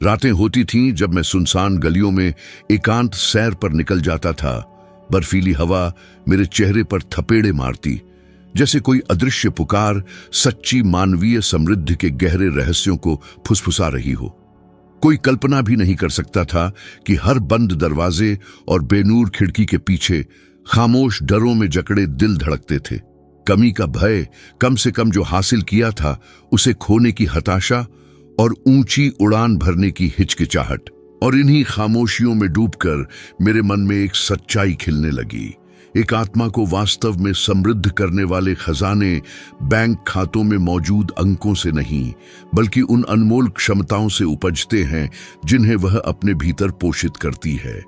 रातें होती थीं जब मैं सुनसान गलियों में एकांत सैर पर निकल जाता था। बर्फीली हवा मेरे चेहरे पर थपेड़े मारती, जैसे कोई अदृश्य पुकार सच्ची मानवीय समृद्धि के गहरे रहस्यों को फुसफुसा रही हो। कोई कल्पना भी नहीं कर सकता था कि हर बंद दरवाजे और बेनूर खिड़की के पीछे खामोश डरों में जकड़े दिल धड़कते थे। कमी का भय, कम से कम जो हासिल किया था उसे खोने की हताशा और ऊंची उड़ान भरने की हिचकिचाहट। और इन्हीं खामोशियों में डूबकर मेरे मन में एक सच्चाई खिलने लगी। एक आत्मा को वास्तव में समृद्ध करने वाले खजाने बैंक खातों में मौजूद अंकों से नहीं, बल्कि उन अनमोल क्षमताओं से उपजते हैं जिन्हें वह अपने भीतर पोषित करती है।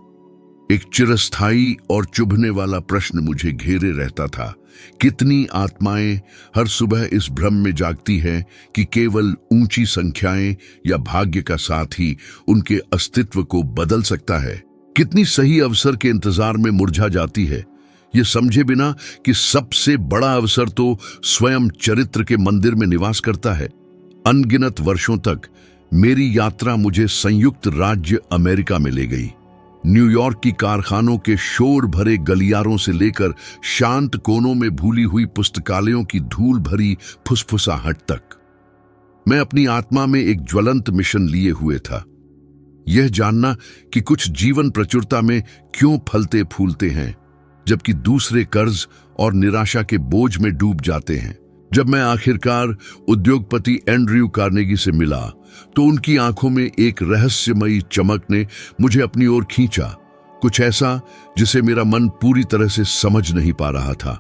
एक चिरस्थायी और चुभने वाला प्रश्न मुझे घेरे रहता था। कितनी आत्माएं हर सुबह इस भ्रम में जागती हैं कि केवल ऊंची संख्याएं या भाग्य का साथ ही उनके अस्तित्व को बदल सकता है। कितनी सही अवसर के इंतजार में मुरझा जाती है, ये समझे बिना कि सबसे बड़ा अवसर तो स्वयं चरित्र के मंदिर में निवास करता है। अनगिनत वर्षों तक मेरी यात्रा मुझे संयुक्त राज्य अमेरिका में ले गई। न्यूयॉर्क की कारखानों के शोर भरे गलियारों से लेकर शांत कोनों में भूली हुई पुस्तकालयों की धूल भरी फुसफुसाहट तक, मैं अपनी आत्मा में एक ज्वलंत मिशन लिए हुए था। यह जानना कि कुछ जीवन प्रचुरता में क्यों फलते फूलते हैं, जबकि दूसरे कर्ज और निराशा के बोझ में डूब जाते हैं। जब मैं आखिरकार उद्योगपति एंड्रयू कार्नेगी से मिला, तो उनकी आंखों में एक रहस्यमयी चमक ने मुझे अपनी ओर खींचा, कुछ ऐसा जिसे मेरा मन पूरी तरह से समझ नहीं पा रहा था।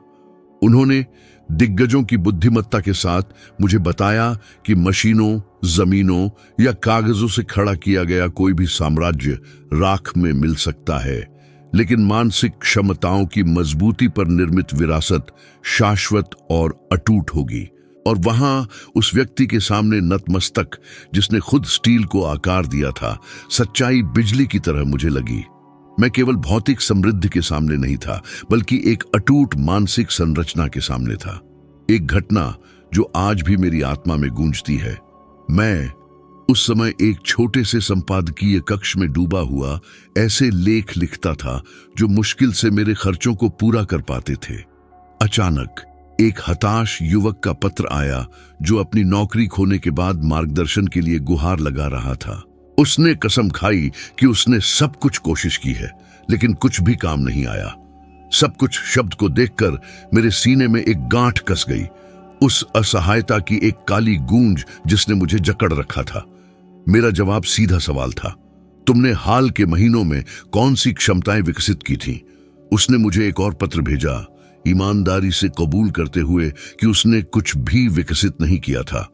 उन्होंने दिग्गजों की बुद्धिमत्ता के साथ मुझे बताया कि मशीनों, जमीनों या कागजों से खड़ा किया गया कोई भी साम्राज्य राख में मिल सकता है, लेकिन मानसिक क्षमताओं की मजबूती पर निर्मित विरासत शाश्वत और अटूट होगी। और वहां उस व्यक्ति के सामने नतमस्तक, जिसने खुद स्टील को आकार दिया था, सच्चाई बिजली की तरह मुझे लगी। मैं केवल भौतिक समृद्धि के सामने नहीं था, बल्कि एक अटूट मानसिक संरचना के सामने था। एक घटना जो आज भी मेरी आत्मा में गूंजती है। मैं उस समय एक छोटे से संपादकीय कक्ष में डूबा हुआ ऐसे लेख लिखता था जो मुश्किल से मेरे खर्चों को पूरा कर पाते थे। अचानक एक हताश युवक का पत्र आया जो अपनी नौकरी खोने के बाद मार्गदर्शन के लिए गुहार लगा रहा था। उसने कसम खाई कि उसने सब कुछ कोशिश की है, लेकिन कुछ भी काम नहीं आया। सब कुछ शब्द को देखकर मेरे सीने में एक गांठ कस गई, उस असहायता की एक काली गूंज जिसने मुझे जकड़ रखा था। मेरा जवाब सीधा सवाल था, तुमने हाल के महीनों में कौन सी क्षमताएं विकसित की थीं? उसने मुझे एक और पत्र भेजा, ईमानदारी से कबूल करते हुए कि उसने कुछ भी विकसित नहीं किया था।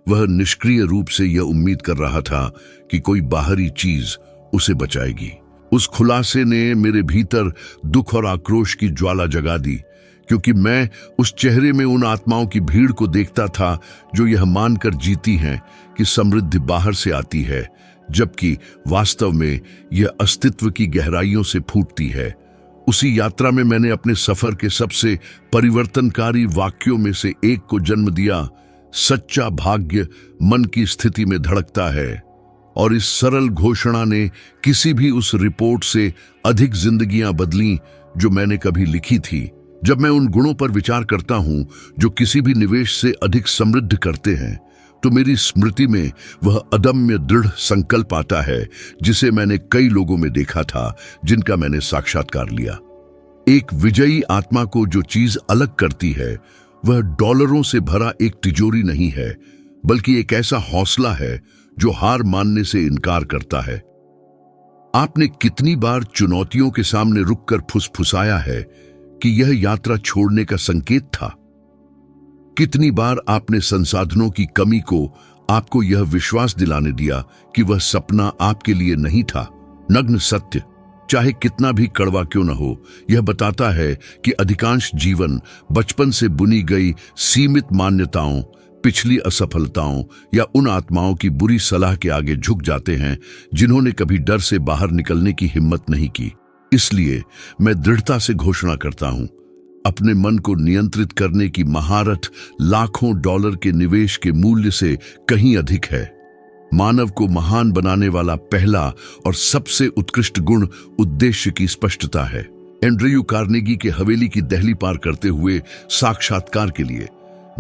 वह निष्क्रिय रूप से यह उम्मीद कर रहा था कि कोई बाहरी चीज उसे बचाएगी। उस खुलासे ने मेरे भीतर दुख और आक्रोश की ज्वाला जगा दी, क्योंकि मैं उस चेहरे में उन आत्माओं की भीड़ को देखता था जो यह मानकर जीती हैं कि समृद्धि बाहर से आती है, जबकि वास्तव में यह अस्तित्व की गहराइयों से फूटती है। उसी यात्रा में मैंने अपने सफर के सबसे परिवर्तनकारी वाक्यों में से एक को जन्म दिया, सच्चा भाग्य मन की स्थिति में धड़कता है। और इस सरल घोषणा ने किसी भी उस रिपोर्ट से अधिक जिंदगियां बदली जो मैंने कभी लिखी थी। जब मैं उन गुणों पर विचार करता हूं जो किसी भी निवेश से अधिक समृद्ध करते हैं, तो मेरी स्मृति में वह अदम्य दृढ़ संकल्प आता है जिसे मैंने कई लोगों में देखा था, जिनका मैंने साक्षात्कार लिया। एक विजयी आत्मा को जो चीज अलग करती है वह डॉलरों से भरा एक तिजोरी नहीं है, बल्कि एक ऐसा हौसला है जो हार मानने से इनकार करता है। आपने कितनी बार चुनौतियों के सामने रुककर फुसफुसाया है कि यह यात्रा छोड़ने का संकेत था? कितनी बार आपने संसाधनों की कमी को आपको यह विश्वास दिलाने दिया कि वह सपना आपके लिए नहीं था? नग्न सत्य, चाहे कितना भी कड़वा क्यों न हो, यह बताता है कि अधिकांश जीवन बचपन से बुनी गई सीमित मान्यताओं, पिछली असफलताओं या उन आत्माओं की बुरी सलाह के आगे झुक जाते हैं जिन्होंने कभी डर से बाहर निकलने की हिम्मत नहीं की। इसलिए मैं दृढ़ता से घोषणा करता हूं, अपने मन को नियंत्रित करने की महारत लाखों डॉलर के निवेश के मूल्य से कहीं अधिक है। मानव को महान बनाने वाला पहला और सबसे उत्कृष्ट गुण उद्देश्य की स्पष्टता है। एंड्रयू कार्नेगी के हवेली की दहली पार करते हुए साक्षात्कार के लिए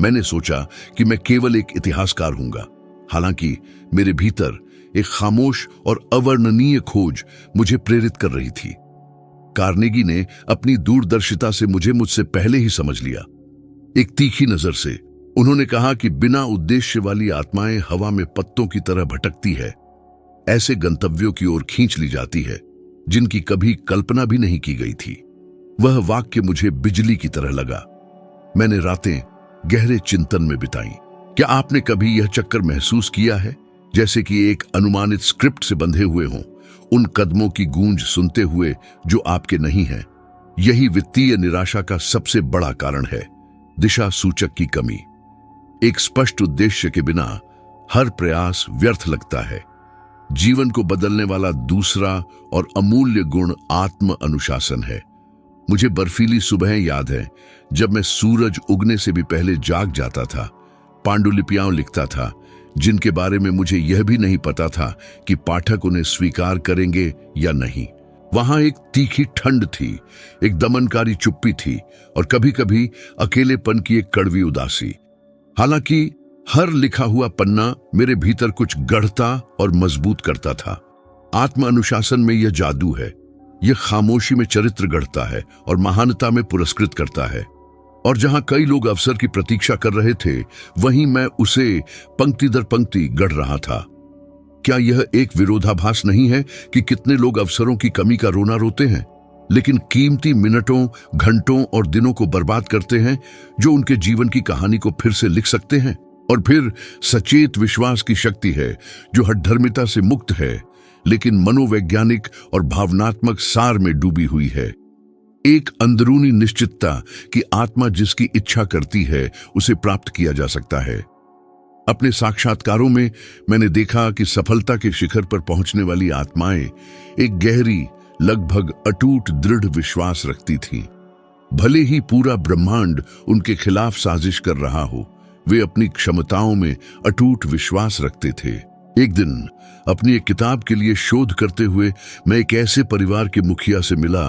मैंने सोचा कि मैं केवल एक इतिहासकार हूंगा, हालांकि मेरे भीतर एक खामोश और अवर्णनीय खोज मुझे प्रेरित कर रही थी। कार्नेगी ने अपनी दूरदर्शिता से मुझसे पहले ही समझ लिया। एक तीखी नजर से उन्होंने कहा कि बिना उद्देश्य वाली आत्माएं हवा में पत्तों की तरह भटकती है, ऐसे गंतव्यों की ओर खींच ली जाती है जिनकी कभी कल्पना भी नहीं की गई थी। वह वाक्य मुझे बिजली की तरह लगा। मैंने रातें गहरे चिंतन में बिताई। क्या आपने कभी यह चक्कर महसूस किया है, जैसे कि एक अनुमानित स्क्रिप्ट से बंधे हुए हों, उन कदमों की गूंज सुनते हुए जो आपके नहीं हैं? यही वित्तीय निराशा का सबसे बड़ा कारण है, दिशा सूचक की कमी। एक स्पष्ट उद्देश्य के बिना हर प्रयास व्यर्थ लगता है। जीवन को बदलने वाला दूसरा और अमूल्य गुण आत्म अनुशासन है। मुझे बर्फीली सुबह याद है जब मैं सूरज उगने से भी पहले जाग जाता था, पांडुलिपियां लिखता था जिनके बारे में मुझे यह भी नहीं पता था कि पाठक उन्हें स्वीकार करेंगे या नहीं। वहां एक तीखी ठंड थी, एक दमनकारी चुप्पी थी और कभी कभी अकेलेपन की एक कड़वी उदासी। हालांकि हर लिखा हुआ पन्ना मेरे भीतर कुछ गढ़ता और मजबूत करता था। आत्म अनुशासन में यह जादू है। यह खामोशी में चरित्र गढ़ता है और महानता में पुरस्कृत करता है। और जहां कई लोग अवसर की प्रतीक्षा कर रहे थे, वहीं मैं उसे पंक्ति दर पंक्ति गढ़ रहा था। क्या यह एक विरोधाभास नहीं है कि कितने लोग अवसरों की कमी का रोना रोते हैं, लेकिन कीमती मिनटों, घंटों और दिनों को बर्बाद करते हैं जो उनके जीवन की कहानी को फिर से लिख सकते हैं? और फिर सचेत विश्वास की शक्ति है जो हठधर्मिता से मुक्त है, लेकिन मनोवैज्ञानिक और भावनात्मक सार में डूबी हुई है। एक अंदरूनी निश्चितता कि आत्मा जिसकी इच्छा करती है उसे प्राप्त किया जा सकता है। अपने साक्षात्कारों में मैंने देखा कि सफलता के शिखर पर पहुंचने वाली आत्माएं एक गहरी, लगभग अटूट दृढ़ विश्वास रखती थीं। भले ही पूरा ब्रह्मांड उनके खिलाफ साजिश कर रहा हो, वे अपनी क्षमताओं में अटूट विश्वास रखते थे। एक दिन अपनी एक किताब के लिए शोध करते हुए मैं एक ऐसे परिवार के मुखिया से मिला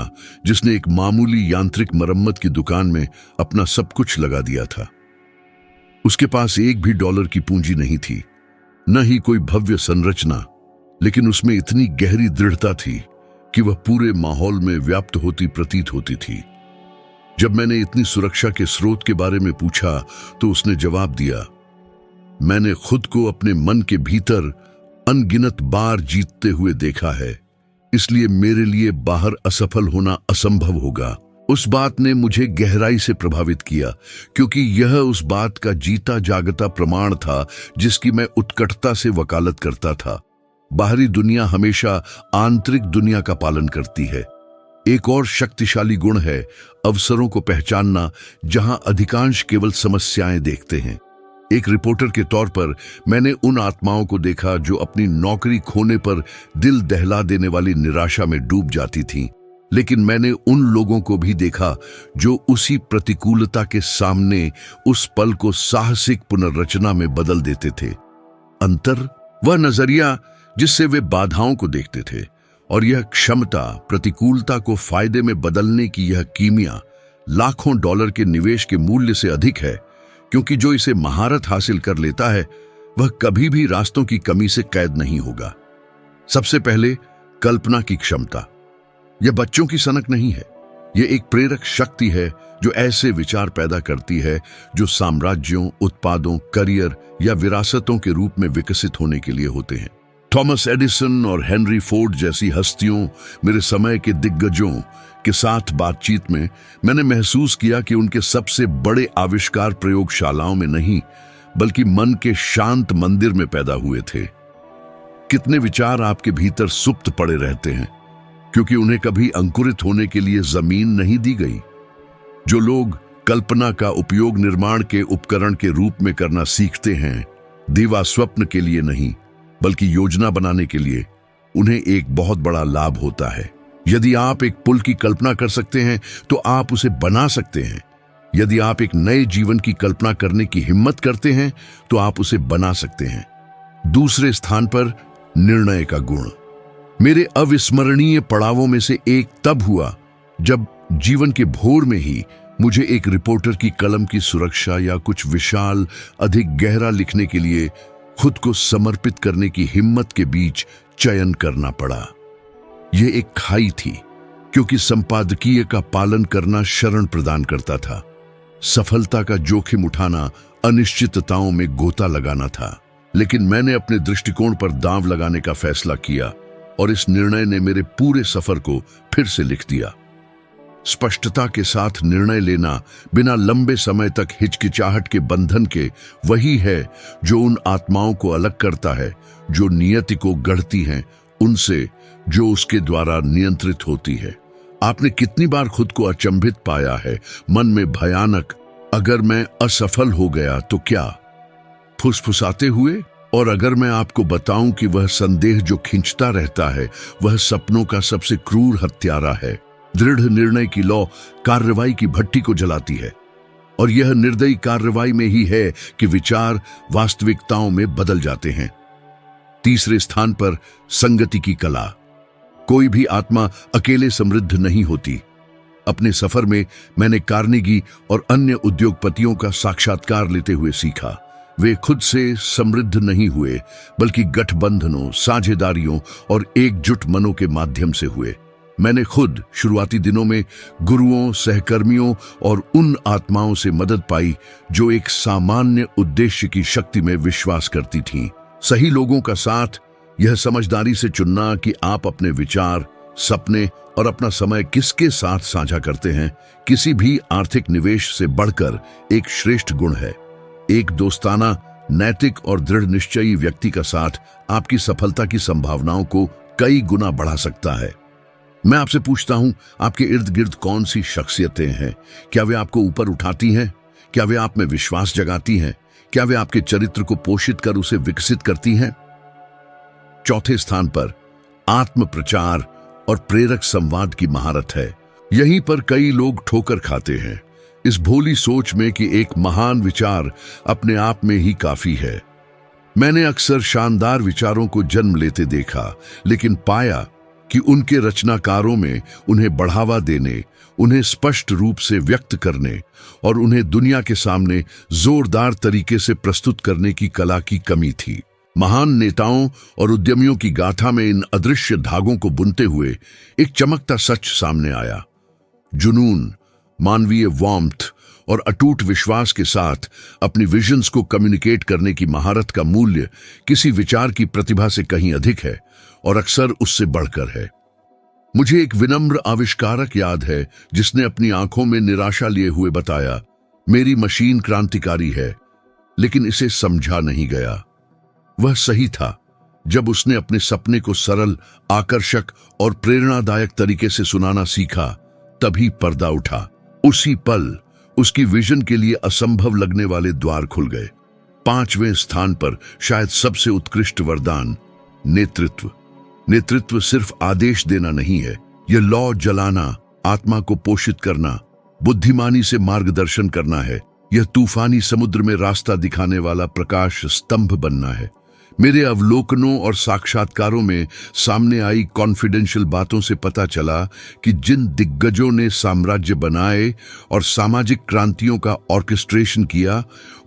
जिसने एक मामूली यांत्रिक मरम्मत की दुकान में अपना सब कुछ लगा दिया था। उसके पास एक भी डॉलर की पूंजी नहीं थी, न ही कोई भव्य संरचना, लेकिन उसमें इतनी गहरी दृढ़ता थी कि वह पूरे माहौल में व्याप्त होती प्रतीत होती थी। जब मैंने इतनी सुरक्षा के स्रोत के बारे में पूछा तो उसने जवाब दिया, मैंने खुद को अपने मन के भीतर अनगिनत बार जीतते हुए देखा है, इसलिए मेरे लिए बाहर असफल होना असंभव होगा। उस बात ने मुझे गहराई से प्रभावित किया, क्योंकि यह उस बात का जीता जागता प्रमाण था जिसकी मैं उत्कटता से वकालत करता था। बाहरी दुनिया हमेशा आंतरिक दुनिया का पालन करती है। एक और शक्तिशाली गुण है अवसरों को पहचानना, जहां अधिकांश केवल समस्याएं देखते हैं। एक रिपोर्टर के तौर पर मैंने उन आत्माओं को देखा जो अपनी नौकरी खोने पर दिल दहला देने वाली निराशा में डूब जाती थीं, लेकिन मैंने उन लोगों को भी देखा जो उसी प्रतिकूलता के सामने उस पल को साहसिक पुनर्रचना में बदल देते थे। अंतर वह नजरिया जिससे वे बाधाओं को देखते थे, और यह क्षमता प्रतिकूलता को फायदे में बदलने की यह कीमिया लाखों डॉलर के निवेश के मूल्य से अधिक है, क्योंकि जो इसे महारत हासिल कर लेता है वह कभी भी रास्तों की कमी से कैद नहीं होगा। सबसे पहले कल्पना की क्षमता। यह बच्चों की सनक नहीं है, यह एक प्रेरक शक्ति है जो ऐसे विचार पैदा करती है जो साम्राज्यों, उत्पादों, करियर या विरासतों के रूप में विकसित होने के लिए होते हैं। थॉमस एडिसन और हेनरी फोर्ड जैसी हस्तियों, मेरे समय के दिग्गजों के साथ बातचीत में मैंने महसूस किया कि उनके सबसे बड़े आविष्कार प्रयोगशालाओं में नहीं, बल्कि मन के शांत मंदिर में पैदा हुए थे। कितने विचार आपके भीतर सुप्त पड़े रहते हैं, क्योंकि उन्हें कभी अंकुरित होने के लिए जमीन नहीं दी गई। जो लोग कल्पना का उपयोग निर्माण के उपकरण के रूप में करना सीखते हैं, दीवा स्वप्न के लिए नहीं बल्कि योजना बनाने के लिए, उन्हें एक बहुत बड़ा लाभ होता है। यदि आप एक पुल की कल्पना कर सकते हैं तो आप उसे बना सकते हैं। यदि आप एक नए जीवन की कल्पना करने की हिम्मत करते हैं तो आप उसे बना सकते हैं। दूसरे स्थान पर निर्णय का गुण। मेरे अविस्मरणीय पड़ावों में से एक तब हुआ जब जीवन के भोर में ही मुझे एक रिपोर्टर की कलम की सुरक्षा या कुछ विशाल, अधिक गहरा लिखने के लिए खुद को समर्पित करने की हिम्मत के बीच चयन करना पड़ा। यह एक खाई थी, क्योंकि संपादकीय का पालन करना शरण प्रदान करता था। सफलता का जोखिम उठाना अनिश्चितताओं में गोता लगाना था। लेकिन मैंने अपने दृष्टिकोण पर दांव लगाने का फैसला किया और इस निर्णय ने मेरे पूरे सफर को फिर से लिख दिया। स्पष्टता के साथ निर्णय लेना, बिना लंबे समय तक हिचकिचाहट के बंधन के, वही है जो उन आत्माओं को अलग करता है जो नियति को गढ़ती हैं उनसे जो उसके द्वारा नियंत्रित होती है। आपने कितनी बार खुद को अचंभित पाया है, मन में भयानक अगर मैं असफल हो गया तो क्या फुसफुसाते हुए? और अगर मैं आपको बताऊं कि वह संदेह जो खींचता रहता है वह सपनों का सबसे क्रूर हत्यारा है। दृढ़ निर्णय की लौ कार्रवाई की भट्टी को जलाती है, और यह निर्दयी कार्रवाई में ही है कि विचार वास्तविकताओं में बदल जाते हैं। तीसरे स्थान पर संगति की कला। कोई भी आत्मा अकेले समृद्ध नहीं होती। अपने सफर में मैंने कार्नेगी और अन्य उद्योगपतियों का साक्षात्कार लेते हुए सीखा। वे खुद से समृद्ध नहीं हुए, बल्कि गठबंधनों, साझेदारियों और एकजुट मनों के माध्यम से हुए। मैंने खुद शुरुआती दिनों में गुरुओं, सहकर्मियों और उन आत्माओं से मदद पाई जो एक सामान्य उद्देश्य की शक्ति में विश्वास करती थीं। सही लोगों का साथ, यह समझदारी से चुनना कि आप अपने विचार, सपने और अपना समय किसके साथ साझा करते हैं, किसी भी आर्थिक निवेश से बढ़कर एक श्रेष्ठ गुण है। एक दोस्ताना, नैतिक और दृढ़ निश्चयी व्यक्ति का साथ आपकी सफलता की संभावनाओं को कई गुना बढ़ा सकता है। मैं आपसे पूछता हूं, आपके इर्द गिर्द कौन सी शख्सियतें हैं? क्या वे आपको ऊपर उठाती हैं? क्या वे आप में विश्वास जगाती हैं? क्या वे आपके चरित्र को पोषित कर उसे विकसित करती हैं? चौथे स्थान पर आत्म प्रचार और प्रेरक संवाद की महारत है। यहीं पर कई लोग ठोकर खाते हैं, इस भोली सोच में कि एक महान विचार अपने आप में ही काफी है। मैंने अक्सर शानदार विचारों को जन्म लेते देखा, लेकिन पाया कि उनके रचनाकारों में उन्हें बढ़ावा देने, उन्हें स्पष्ट रूप से व्यक्त करने और उन्हें दुनिया के सामने जोरदार तरीके से प्रस्तुत करने की कला की कमी थी। महान नेताओं और उद्यमियों की गाथा में इन अदृश्य धागों को बुनते हुए एक चमकता सच सामने आया। जुनून, मानवीय वार्मथ और अटूट विश्वास के साथ अपनी विजन्स को कम्युनिकेट करने की महारत का मूल्य किसी विचार की प्रतिभा से कहीं अधिक है और अक्सर उससे बढ़कर है। मुझे एक विनम्र आविष्कारक याद है जिसने अपनी आंखों में निराशा लिए हुए बताया, मेरी मशीन क्रांतिकारी है, लेकिन इसे समझा नहीं गया। वह सही था। जब उसने अपने सपने को सरल, आकर्षक और प्रेरणादायक तरीके से सुनाना सीखा, तभी पर्दा उठा। उसी पल उसकी विजन के लिए असंभव लगने वाले द्वार खुल गए। पांचवें स्थान पर शायद सबसे उत्कृष्ट वरदान, नेतृत्व। नेतृत्व सिर्फ आदेश देना नहीं है, यह लौ जलाना, आत्मा को पोषित करना, बुद्धिमानी से मार्गदर्शन करना है। यह तूफानी समुद्र में रास्ता दिखाने वाला प्रकाश स्तंभ बनना है। मेरे अवलोकनों और साक्षात्कारों में सामने आई कॉन्फिडेंशियल बातों से पता चला कि जिन दिग्गजों ने साम्राज्य बनाए और सामाजिक क्रांतियों का ऑर्केस्ट्रेशन किया,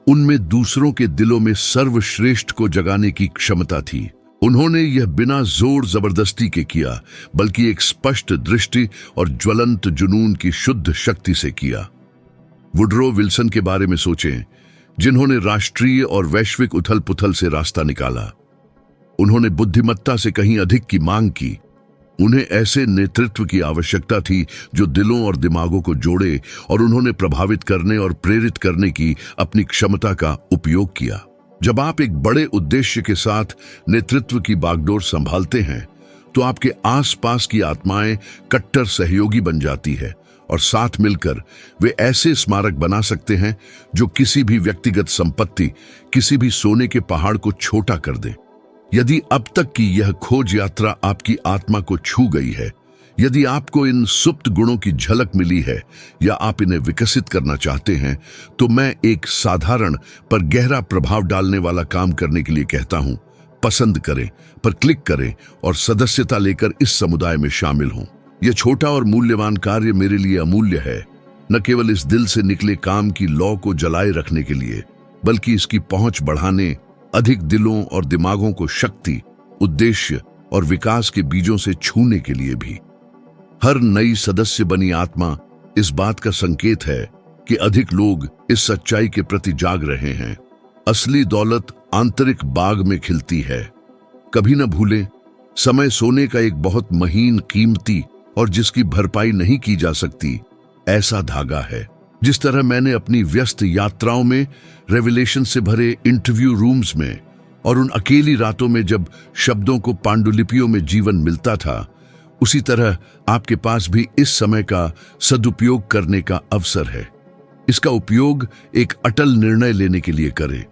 उनमें दूसरों के दिलों में सर्वश्रेष्ठ को जगाने की क्षमता थी। उन्होंने यह बिना जोर जबरदस्ती के किया, बल्कि एक स्पष्ट दृष्टि और ज्वलंत जुनून की शुद्ध शक्ति से किया। वुडरो विल्सन के बारे में सोचें, जिन्होंने राष्ट्रीय और वैश्विक उथल पुथल से रास्ता निकाला। उन्होंने बुद्धिमत्ता से कहीं अधिक की मांग की। उन्हें ऐसे नेतृत्व की आवश्यकता थी जो दिलों और दिमागों को जोड़े, और उन्होंने प्रभावित करने और प्रेरित करने की अपनी क्षमता का उपयोग किया। जब आप एक बड़े उद्देश्य के साथ नेतृत्व की बागडोर संभालते हैं, तो आपके आसपास की आत्माएं कट्टर सहयोगी बन जाती है, और साथ मिलकर वे ऐसे स्मारक बना सकते हैं जो किसी भी व्यक्तिगत संपत्ति, किसी भी सोने के पहाड़ को छोटा कर दें। यदि अब तक की यह खोज यात्रा आपकी आत्मा को छू गई है, यदि आपको इन सुप्त गुणों की झलक मिली है या आप इन्हें विकसित करना चाहते हैं, तो मैं एक साधारण पर गहरा प्रभाव डालने वाला काम करने के लिए कहता हूं। पसंद करें पर क्लिक करें और सदस्यता लेकर इस समुदाय में शामिल हों। यह छोटा और मूल्यवान कार्य मेरे लिए अमूल्य है, न केवल इस दिल से निकले काम की लौ को जलाए रखने के लिए, बल्कि इसकी पहुंच बढ़ाने, अधिक दिलों और दिमागों को शक्ति, उद्देश्य और विकास के बीजों से छूने के लिए भी। हर नई सदस्य बनी आत्मा इस बात का संकेत है कि अधिक लोग इस सच्चाई के प्रति जाग रहे हैं। असली दौलत आंतरिक बाग में खिलती है। कभी न भूलें, समय सोने का एक बहुत महीन, कीमती और जिसकी भरपाई नहीं की जा सकती ऐसा धागा है। जिस तरह मैंने अपनी व्यस्त यात्राओं में, रेवलेशन से भरे इंटरव्यू रूम्स में और उन अकेली रातों में जब शब्दों को पांडुलिपियों में जीवन मिलता था, उसी तरह आपके पास भी इस समय का सदुपयोग करने का अवसर है। इसका उपयोग एक अटल निर्णय लेने के लिए करें।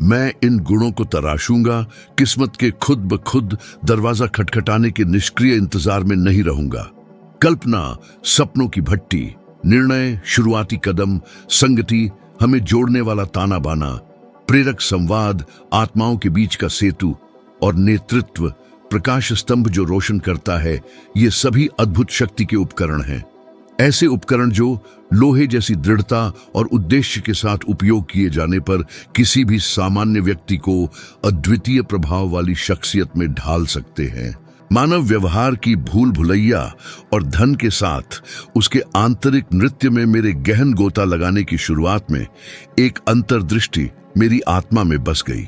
मैं इन गुणों को तराशूंगा, किस्मत के खुद ब खुद दरवाजा खटखटाने के निष्क्रिय इंतजार में नहीं रहूंगा। कल्पना, सपनों की भट्टी, निर्णय, शुरुआती कदम, संगति, हमें जोड़ने वाला ताना बाना, प्रेरक संवाद, आत्माओं के बीच का सेतु और नेतृत्व, प्रकाश स्तंभ जो रोशन करता है, ये सभी अद्भुत शक्ति के उपकरण हैं। ऐसे उपकरण जो लोहे जैसी दृढ़ता और उद्देश्य के साथ उपयोग किए जाने पर किसी भी सामान्य व्यक्ति को अद्वितीय प्रभाव वाली शख्सियत में ढाल सकते हैं। मानव व्यवहार की भूल भुलैया और धन के साथ उसके आंतरिक नृत्य में मेरे गहन गोता लगाने की शुरुआत में एक अंतर्दृष्टि मेरी आत्मा में बस गई।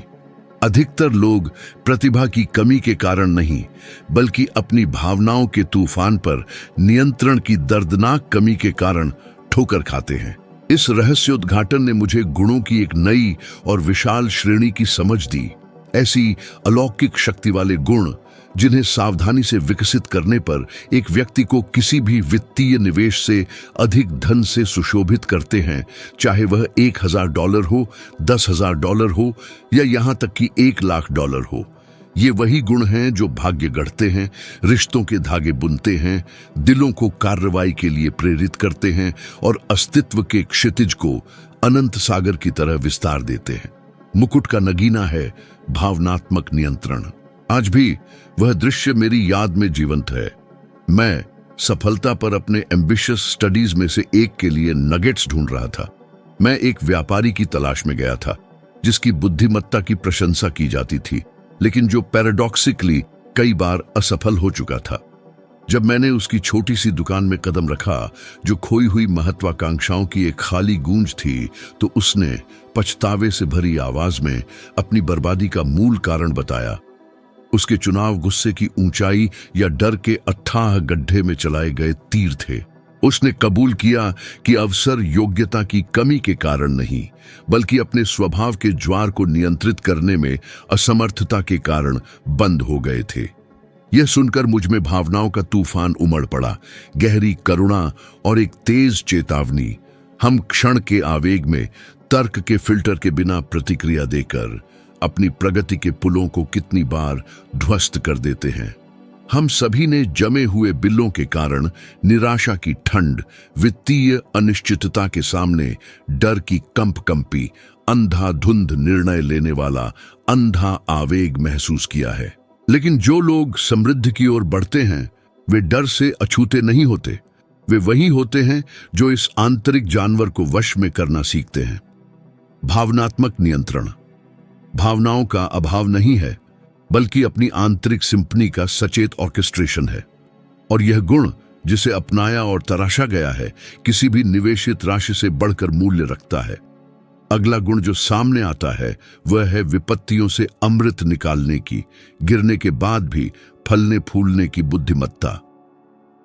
अधिकतर लोग प्रतिभा की कमी के कारण नहीं, बल्कि अपनी भावनाओं के तूफान पर नियंत्रण की दर्दनाक कमी के कारण ठोकर खाते हैं। इस रहस्योद्घाटन ने मुझे गुणों की एक नई और विशाल श्रेणी की समझ दी। ऐसी अलौकिक शक्ति वाले गुण जिन्हें सावधानी से विकसित करने पर एक व्यक्ति को किसी भी वित्तीय निवेश से अधिक धन से सुशोभित करते हैं, चाहे वह $1000 हो, $10,000 हो या यहाँ तक कि $1,00,000 हो। ये वही गुण हैं जो भाग्य गढ़ते हैं, रिश्तों के धागे बुनते हैं, दिलों को कार्रवाई के लिए प्रेरित करते हैं और अस्तित्व के क्षितिज को अनंत सागर की तरह विस्तार देते हैं। मुकुट का नगीना है भावनात्मक नियंत्रण। आज भी वह दृश्य मेरी याद में जीवंत है। मैं सफलता पर अपने एम्बिशियस स्टडीज में से एक के लिए नगेट्स ढूंढ रहा था। मैं एक व्यापारी की तलाश में गया था जिसकी बुद्धिमत्ता की प्रशंसा की जाती थी, लेकिन जो पैराडॉक्सिकली कई बार असफल हो चुका था। जब मैंने उसकी छोटी सी दुकान में कदम रखा जो खोई हुई महत्वाकांक्षाओं की एक खाली गूंज थी, तो उसने पछतावे से भरी आवाज में अपनी बर्बादी का मूल कारण बताया। उसके चुनाव गुस्से की ऊंचाई या डर के अथाह गड्ढे में चलाए गए तीर थे। उसने कबूल किया कि अवसर योग्यता की कमी के कारण नहीं, बल्कि अपने स्वभाव के ज्वार को नियंत्रित करने में असमर्थता के कारण बंद हो गए थे। यह सुनकर मुझ में भावनाओं का तूफान उमड़ पड़ा, गहरी करुणा और एक तेज चेतावनी। हम क्षण के आवेग में तर्क के फिल्टर के बिना प्रतिक्रिया देकर अपनी प्रगति के पुलों को कितनी बार ध्वस्त कर देते हैं। हम सभी ने जमे हुए बिलों के कारण, निराशा की ठंड, वित्तीय अनिश्चितता के सामने डर की कंपकंपी, अंधाधुंध निर्णय लेने वाला अंधा आवेग महसूस किया है। लेकिन जो लोग समृद्धि की ओर बढ़ते हैं, वे डर से अछूते नहीं होते। वे वही होते हैं जो इस आंतरिक जानवर को वश में करना सीखते हैं। भावनात्मक नियंत्रण भावनाओं का अभाव नहीं है, बल्कि अपनी आंतरिक सिंफनी का सचेत ऑर्केस्ट्रेशन है। और यह गुण जिसे अपनाया और तराशा गया है, किसी भी निवेशित राशि से बढ़कर मूल्य रखता है। अगला गुण जो सामने आता है वह है विपत्तियों से अमृत निकालने की, गिरने के बाद भी फलने फूलने की बुद्धिमत्ता।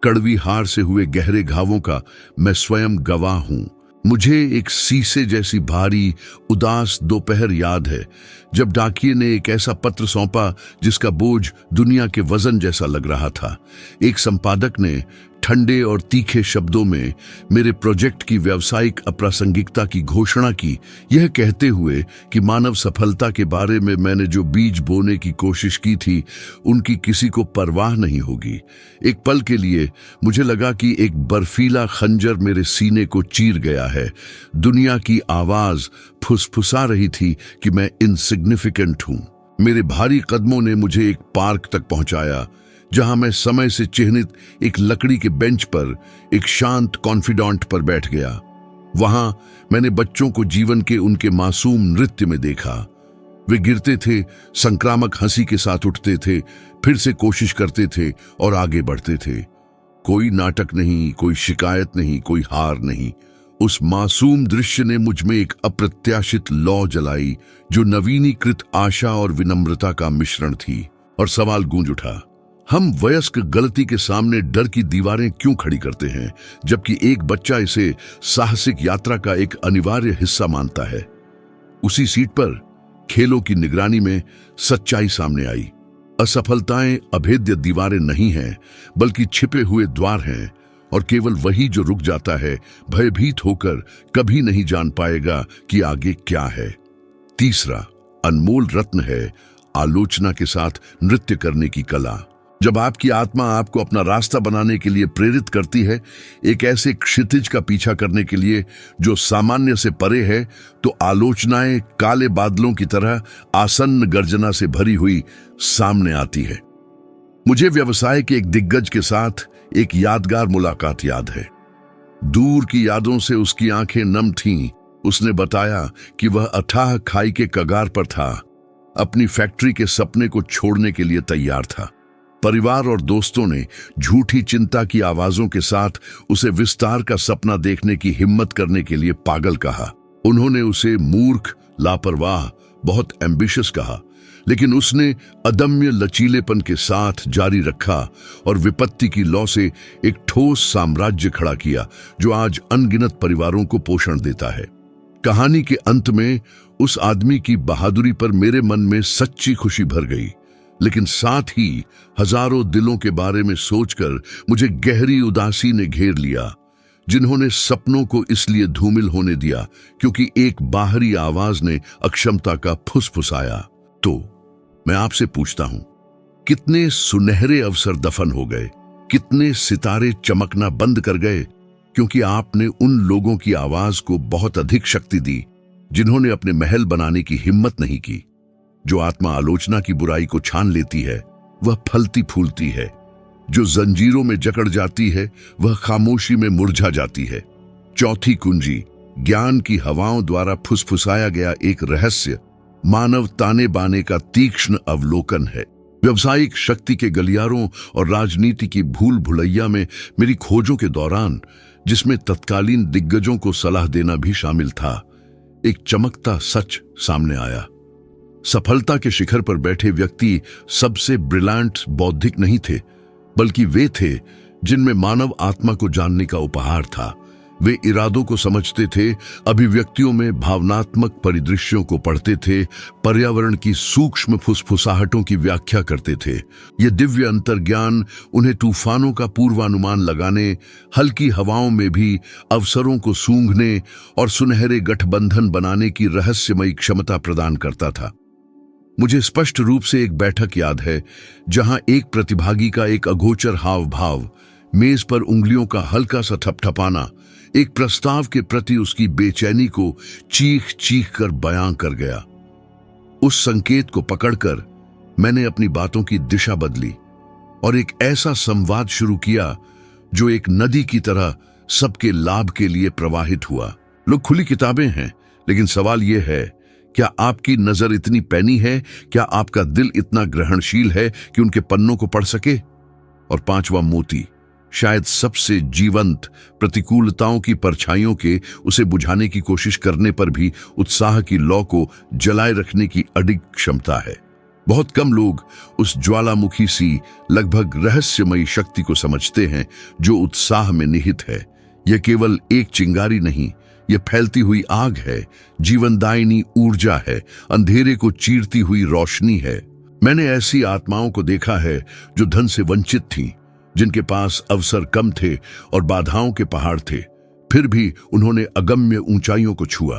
कड़वी हार से हुए गहरे घावों का मैं स्वयं गवाह हूं। मुझे एक शीशे जैसी भारी उदास दोपहर याद है जब डाकिये ने एक ऐसा पत्र सौंपा जिसका बोझ दुनिया के वजन जैसा लग रहा था। एक संपादक ने ठंडे और तीखे शब्दों में मेरे प्रोजेक्ट की व्यावसायिक अप्रासंगिकता की घोषणा की, यह कहते हुए कि मानव सफलता के बारे में मैंने जो बीज बोने की कोशिश की थी उनकी किसी को परवाह नहीं होगी। एक पल के लिए मुझे लगा कि एक बर्फीला खंजर मेरे सीने को चीर गया है। दुनिया की आवाज फुसफुसा रही थी कि मैं इनसिग्निफिकेंट हूं, मेरे भारी कदमों ने मुझे एक पार्क तक पहुंचाया, जहां मैं समय से चिह्नित एक लकड़ी के बेंच पर एक शांत कॉन्फिडेंट पर बैठ गया। वहां मैंने बच्चों को जीवन के उनके मासूम नृत्य में देखा। वे गिरते थे, संक्रामक हंसी के साथ उठते थे, फिर से कोशिश करते थे और आगे बढ़ते थे। कोई नाटक नहीं, कोई शिकायत नहीं, कोई हार नहीं। उस मासूम दृश्य ने मुझ में एक अप्रत्याशित लौ जलाई, जो नवीनीकृत आशा और विनम्रता का मिश्रण थी। और सवाल गूंज उठा, हम वयस्क गलती के सामने डर की दीवारें क्यों खड़ी करते हैं, जबकि एक बच्चा इसे साहसिक यात्रा का एक अनिवार्य हिस्सा मानता है। उसी सीट पर खेलों की निगरानी में सच्चाई सामने आई। असफलताएं अभेद्य दीवारें नहीं हैं, बल्कि छिपे हुए द्वार हैं, और केवल वही जो रुक जाता है, भयभीत होकर, कभी नहीं जान पाएगा कि आगे क्या है। तीसरा अनमोल रत्न है आलोचना के साथ नृत्य करने की कला। जब आपकी आत्मा आपको अपना रास्ता बनाने के लिए प्रेरित करती है, एक ऐसे क्षितिज का पीछा करने के लिए जो सामान्य से परे है, तो आलोचनाएं काले बादलों की तरह आसन्न गर्जना से भरी हुई सामने आती है। मुझे व्यवसाय के एक दिग्गज के साथ एक यादगार मुलाकात याद है। दूर की यादों से उसकी आंखें नम थीं। उसने बताया कि वह अथाह खाई के कगार पर था, अपनी फैक्ट्री के सपने को छोड़ने के लिए तैयार था। परिवार और दोस्तों ने झूठी चिंता की आवाजों के साथ उसे विस्तार का सपना देखने की हिम्मत करने के लिए पागल कहा। उन्होंने उसे मूर्ख, लापरवाह, बहुत एम्बिशियस कहा, लेकिन उसने अदम्य लचीलेपन के साथ जारी रखा और विपत्ति की लौ से एक ठोस साम्राज्य खड़ा किया, जो आज अनगिनत परिवारों को पोषण देता है। कहानी के अंत में उस आदमी की बहादुरी पर मेरे मन में सच्ची खुशी भर गई, लेकिन साथ ही हजारों दिलों के बारे में सोचकर मुझे गहरी उदासी ने घेर लिया, जिन्होंने सपनों को इसलिए धूमिल होने दिया क्योंकि एक बाहरी आवाज ने अक्षमता का फुसफुसाया। तो मैं आपसे पूछता हूं, कितने सुनहरे अवसर दफन हो गए, कितने सितारे चमकना बंद कर गए, क्योंकि आपने उन लोगों की आवाज को बहुत अधिक शक्ति दी जिन्होंने अपने महल बनाने की हिम्मत नहीं की। जो आत्मा आलोचना की बुराई को छान लेती है, वह फलती फूलती है। जो जंजीरों में जकड़ जाती है, वह खामोशी में मुरझा जाती है। चौथी कुंजी ज्ञान की हवाओं द्वारा फुसफुसाया गया एक रहस्य, मानव ताने बाने का तीक्ष्ण अवलोकन है। व्यवसायिक शक्ति के गलियारों और राजनीति की भूल भुलैया में मेरी खोजों के दौरान, जिसमें तत्कालीन दिग्गजों को सलाह देना भी शामिल था, एक चमकता सच सामने आया। सफलता के शिखर पर बैठे व्यक्ति सबसे ब्रिलियंट बौद्धिक नहीं थे, बल्कि वे थे जिनमें मानव आत्मा को जानने का उपहार था। वे इरादों को समझते थे, अभिव्यक्तियों में भावनात्मक परिदृश्यों को पढ़ते थे, पर्यावरण की सूक्ष्म फुसफुसाहटों की व्याख्या करते थे। ये दिव्य अंतर्ज्ञान उन्हें तूफानों का पूर्वानुमान लगाने, हल्की हवाओं में भी अवसरों को सूंघने और सुनहरे गठबंधन बनाने की रहस्यमयी क्षमता प्रदान करता था। मुझे स्पष्ट रूप से एक बैठक याद है, जहां एक प्रतिभागी का एक अगोचर हाव भाव, मेज पर उंगलियों का हल्का सा ठपठपाना, एक प्रस्ताव के प्रति उसकी बेचैनी को चीख चीख कर बयां कर गया। उस संकेत को पकड़कर मैंने अपनी बातों की दिशा बदली और एक ऐसा संवाद शुरू किया जो एक नदी की तरह सबके लाभ के लिए प्रवाहित हुआ। लोग खुली किताबें हैं, लेकिन सवाल यह है, क्या आपकी नजर इतनी पैनी है? क्या आपका दिल इतना ग्रहणशील है कि उनके पन्नों को पढ़ सके? और पांचवा मोती, शायद सबसे जीवंत, प्रतिकूलताओं की परछाइयों के उसे बुझाने की कोशिश करने पर भी उत्साह की लौ को जलाए रखने की अडिग क्षमता है। बहुत कम लोग उस ज्वालामुखी सी, लगभग रहस्यमयी शक्ति को समझते हैं जो उत्साह में निहित है। यह केवल एक चिंगारी नहीं, यह फैलती हुई आग है, जीवनदायिनी ऊर्जा है, अंधेरे को चीरती हुई रोशनी है। मैंने ऐसी आत्माओं को देखा है जो धन से वंचित थीं, जिनके पास अवसर कम थे और बाधाओं के पहाड़ थे, फिर भी उन्होंने अगम्य ऊंचाइयों को छुआ।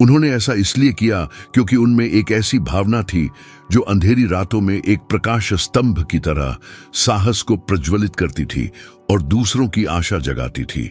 उन्होंने ऐसा इसलिए किया क्योंकि उनमें एक ऐसी भावना थी जो अंधेरी रातों में एक प्रकाश स्तंभ की तरह साहस को प्रज्वलित करती थी और दूसरों की आशा जगाती थी।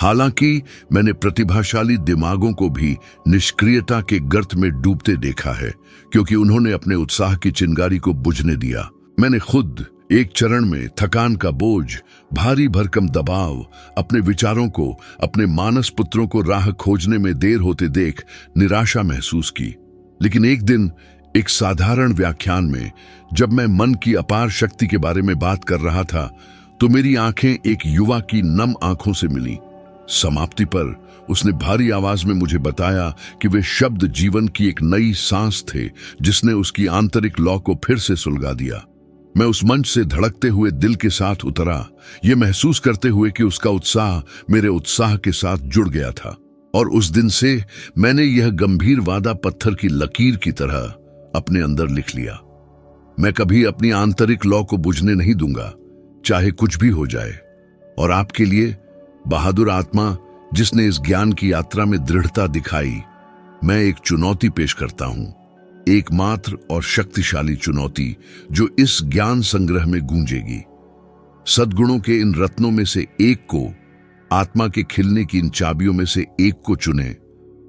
हालांकि मैंने प्रतिभाशाली दिमागों को भी निष्क्रियता के गर्त में डूबते देखा है, क्योंकि उन्होंने अपने उत्साह की चिंगारी को बुझने दिया। मैंने खुद एक चरण में थकान का बोझ, भारी भरकम दबाव, अपने विचारों को, अपने मानस पुत्रों को राह खोजने में देर होते देख निराशा महसूस की। लेकिन एक दिन एक साधारण व्याख्यान में जब मैं मन की अपार शक्ति के बारे में बात कर रहा था, तो मेरी आंखें एक युवा की नम आंखों से मिली। समाप्ति पर उसने भारी आवाज में मुझे बताया कि वे शब्द जीवन की एक नई सांस थे, जिसने उसकी आंतरिक लौ को फिर से सुलगा दिया। मैं उस मंच से धड़कते हुए दिल के साथ उतरा, ये महसूस करते हुए कि उसका उत्साह मेरे उत्साह के साथ जुड़ गया था। और उस दिन से मैंने यह गंभीर वादा पत्थर की लकीर की तरह अपने अंदर लिख लिया। मैं कभी अपनी आंतरिक लौ को बुझने नहीं दूंगा, चाहे कुछ भी हो जाए। और आपके लिए, बहादुर आत्मा जिसने इस ज्ञान की यात्रा में दृढ़ता दिखाई, मैं एक चुनौती पेश करता हूं, एकमात्र और शक्तिशाली चुनौती जो इस ज्ञान संग्रह में गूंजेगी। सद्गुणों के इन रत्नों में से एक को, आत्मा के खिलने की इन चाबियों में से एक को चुनें